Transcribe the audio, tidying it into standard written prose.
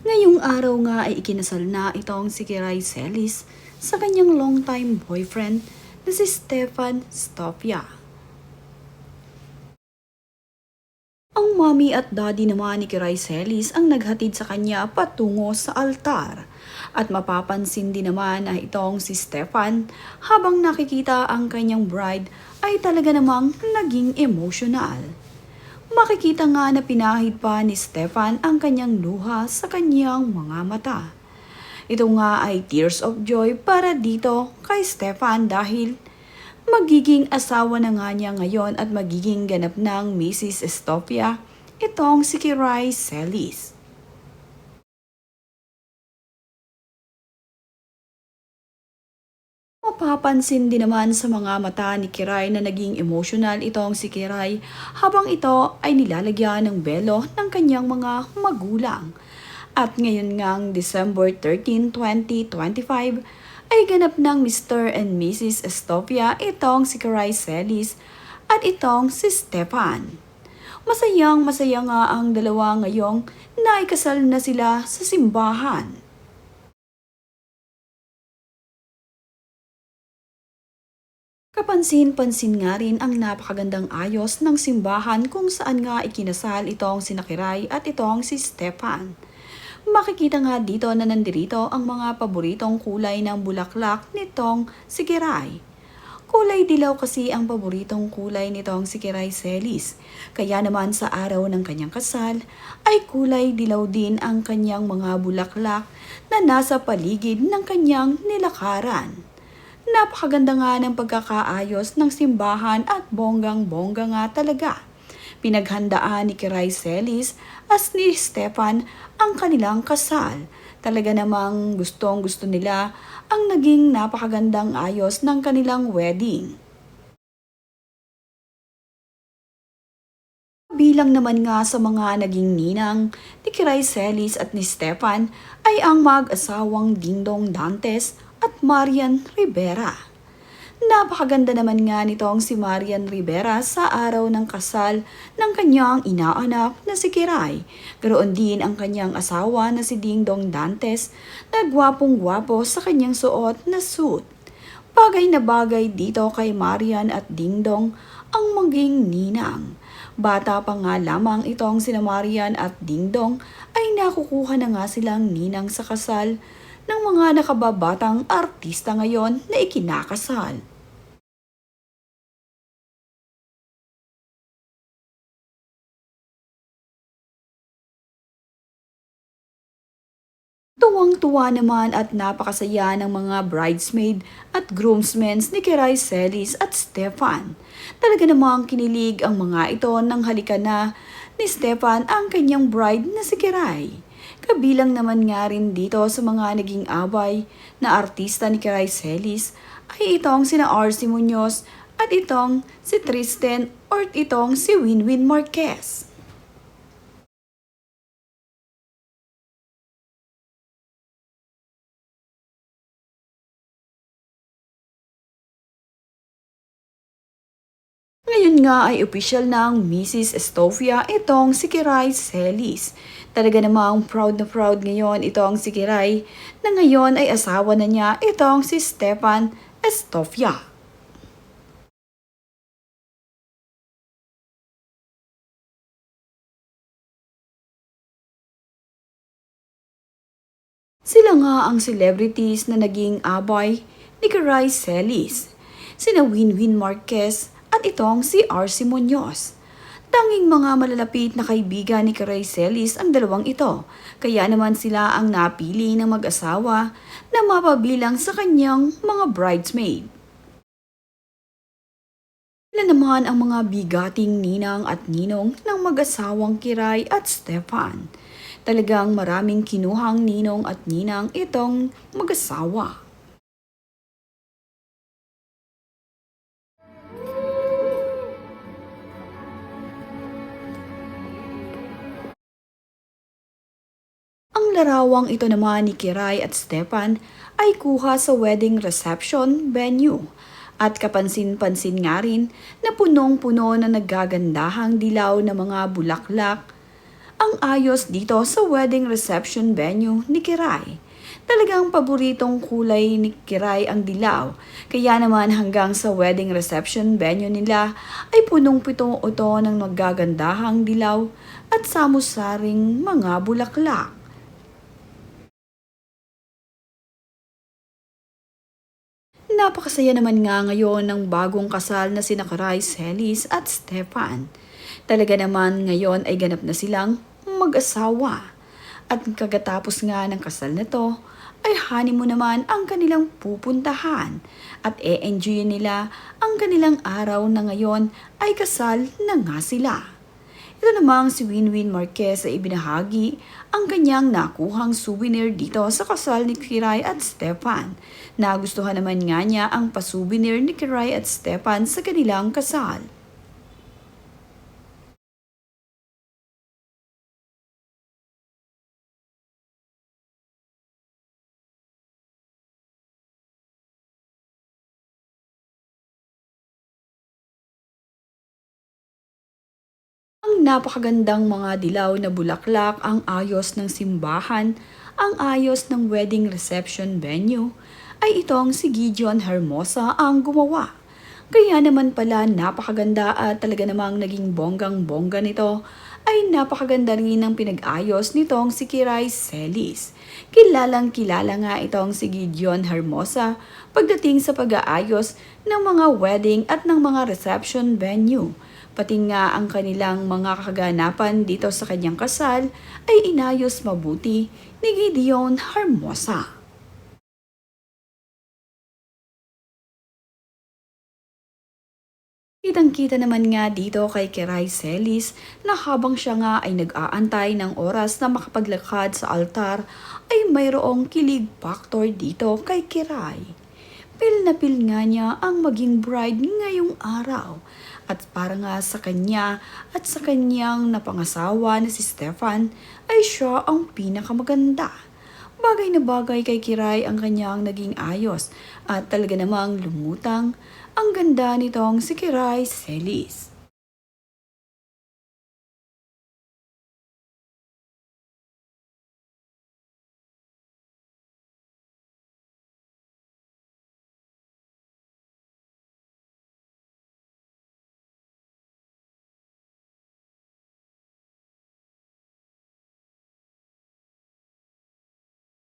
Ngayong araw nga ay ikinasal na itong si Kiray Celis sa kanyang longtime boyfriend na si Stefan Stopia. Ang mommy at daddy naman ni Kiray Celis ang naghatid sa kanya patungo sa altar. At mapapansin din naman na itong si Stefan habang nakikita ang kanyang bride ay talaga namang naging emotional. Makikita nga na pinahid pa ni Stefan ang kanyang luha sa kanyang mga mata. Ito nga ay tears of joy para dito kay Stefan dahil magiging asawa na nga niya ngayon at magiging ganap ng Mrs. Estopia itong si Kiray Celis. Mapapansin din naman sa mga mata ni Kiray na naging emotional itong si Kiray habang ito ay nilalagyan ng belo ng kanyang mga magulang. At ngayon ngang December 13, 2025 ay ganap ng Mr. and Mrs. Estopia itong si Kiray Celis at itong si Stefan. Masayang masaya nga ang dalawa ngayong naikasal na sila sa simbahan. Kapansin-pansin nga rin ang napakagandang ayos ng simbahan kung saan nga ikinasal itong si Kiray at itong si Stefan. Makikita nga dito na nandirito ang mga paboritong kulay ng bulaklak nitong si Kiray. Kulay dilaw kasi ang paboritong kulay nitong si Kiray Celis. Kaya naman sa araw ng kanyang kasal ay kulay dilaw din ang kanyang mga bulaklak na nasa paligid ng kanyang nilakaran. Napakaganda nga ng pagkakaayos ng simbahan at bonggang-bongga nga talaga. Pinaghandaan ni Kiray Celis as ni Stefan ang kanilang kasal. Talaga namang gustong-gusto nila ang naging napakagandang ayos ng kanilang wedding. Bilang naman nga sa mga naging ninang ni Kiray Celis at ni Stefan ay ang mag-asawang Dingdong Dantes at Marian Rivera. Napakaganda naman nga nitong si Marian Rivera sa araw ng kasal ng kanyang inaanak na si Kiray. Garoon din ang kanyang asawa na si Dingdong Dantes na gwapong-gwapo sa kanyang suot na suit. Bagay na bagay dito kay Marian at Dingdong ang maging ninang. Bata pa nga lamang itong sina Marian at Dingdong ay nakukuha na nga silang ninang sa kasal ng mga nakababatang artista ngayon na ikinakasal. Tuwang-tuwa naman at napakasaya ng mga bridesmaid at groomsmen ni Kiray Celis at Stefan. Talaga namang kinilig ang mga ito nang halika na ni Stefan ang kanyang bride na si Kiray. Kabilang naman nga rin dito sa mga naging away na artista ni Kiray Celis ay itong sina R.C. Muñoz at itong si Tristan or itong si Winwin Marquez. Ngayon nga ay opisyal ng Mrs. Estofia itong si Kiray Celis. Talaga namang proud na proud ngayon itong si Kiray na ngayon ay asawa na niya itong si Stefan Estofia. Sila nga ang celebrities na naging abay ni Kiray Celis. Sina Winwin Marquez at itong si R.C. Muñoz. Tanging mga malalapit na kaibigan ni Kiray Celis ang dalawang ito, kaya naman sila ang napili ng mag-asawa na mapabilang sa kanyang mga bridesmaid. Sila naman ang mga bigating ninang at ninong ng mag-asawang Kiray at Stefan. Talagang maraming kinuhang ninong at ninang itong mag-asawa. Ang larawang ito naman ni Kiray at Stefan ay kuha sa wedding reception venue at kapansin-pansin nga rin na punong-puno na naggagandahang dilaw na mga bulaklak ang ayos dito sa wedding reception venue ni Kiray. Talagang paboritong kulay ni Kiray ang dilaw. Kaya naman hanggang sa wedding reception venue nila ay punong-pito ito ng magagandahang dilaw at samusaring mga bulaklak. Napakasaya naman nga ngayon ng bagong kasal na sina Kiray Celis at Stefan. Talaga naman ngayon ay ganap na silang mag-asawa. At kagatapos nga ng kasal na to, ay honeymoon naman ang kanilang pupuntahan at e-enjoy nila ang kanilang araw na ngayon ay kasal na nga sila. Ito namang si Winwin Marquez ay ibinahagi ang kanyang nakuhang souvenir dito sa kasal ni Kiray at Stefan. Nagustuhan naman nga niya ang pasouvenir ni Kiray at Stefan sa kanilang kasal. Ang napakagandang mga dilaw na bulaklak, ang ayos ng simbahan, ang ayos ng wedding reception venue, ay itong si Gideon Hermosa ang gumawa. Kaya naman pala napakaganda at talaga namang naging bonggang-bongga nito ay napakaganda rin ang pinag-ayos nitong si Kiray Celis. Kilalang kilala nga itong si Gideon Hermosa pagdating sa pag-aayos ng mga wedding at ng mga reception venue. Pati nga ang kanilang mga kaganapan dito sa kanyang kasal ay inayos mabuti ni Gideon Hermosa. Kitang-kita naman nga dito kay Kiray Celis na habang siya nga ay nag-aantay ng oras na makapaglakad sa altar ay mayroong kilig factor dito kay Kiray. Pil na pil nga niya ang maging bride ngayong araw at para nga sa kanya at sa kanyang napangasawa na si Stefan ay siya ang pinakamaganda. Bagay na bagay kay Kiray ang kanyang naging ayos at talaga namang lumutang ang ganda nitong si Kiray Celis.